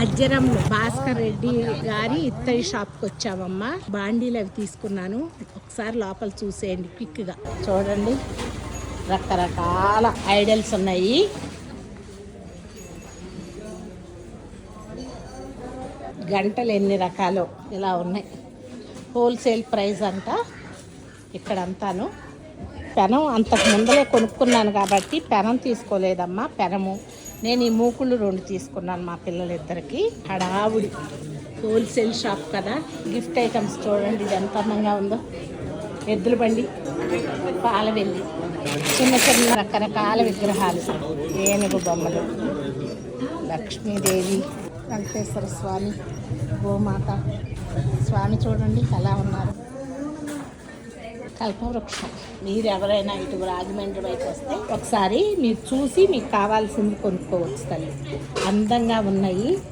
అజ్జరంలో భాస్కర్ రెడ్డి గారి ఇత్తడి షాప్కి వచ్చామమ్మా. బాండీలు అవి తీసుకున్నాను. ఒకసారి లోపల చూసేయండి క్విక్గా. చూడండి, రకరకాల ఐడల్స్ ఉన్నాయి. గంటలు ఎన్ని రకాలు ఇలా ఉన్నాయి. హోల్సేల్ ప్రైస్ అంట ఇక్కడంతాను. పెనం అంతకు ముందలే కొనుక్కున్నాను కాబట్టి పెనం తీసుకోలేదమ్మా. పెనము నేను ఈ మూకుళ్ళు 2 తీసుకున్నాను మా పిల్లలిద్దరికి. హడావుడి హోల్సేల్ షాప్ కదా. గిఫ్ట్ ఐటమ్స్ చూడండి ఇది ఎంత అందంగా ఉందో. ఎద్దుల బండి, పాలవెల్లి, చిన్న చిన్న రకరకాల విగ్రహాలు, ఏనుగు బొమ్మలు, లక్ష్మీదేవి, వెంకటేశ్వర స్వామి, గోమాత స్వామి చూడండి ఎలా ఉన్నారు. కల్పవృక్షం. మీరు ఎవరైనా ఇటు రాజమండ్రి వైపు వస్తే ఒకసారి మీరు చూసి మీకు కావాల్సింది కొనుక్కోవచ్చు తల్లి. అందంగా ఉన్నాయి.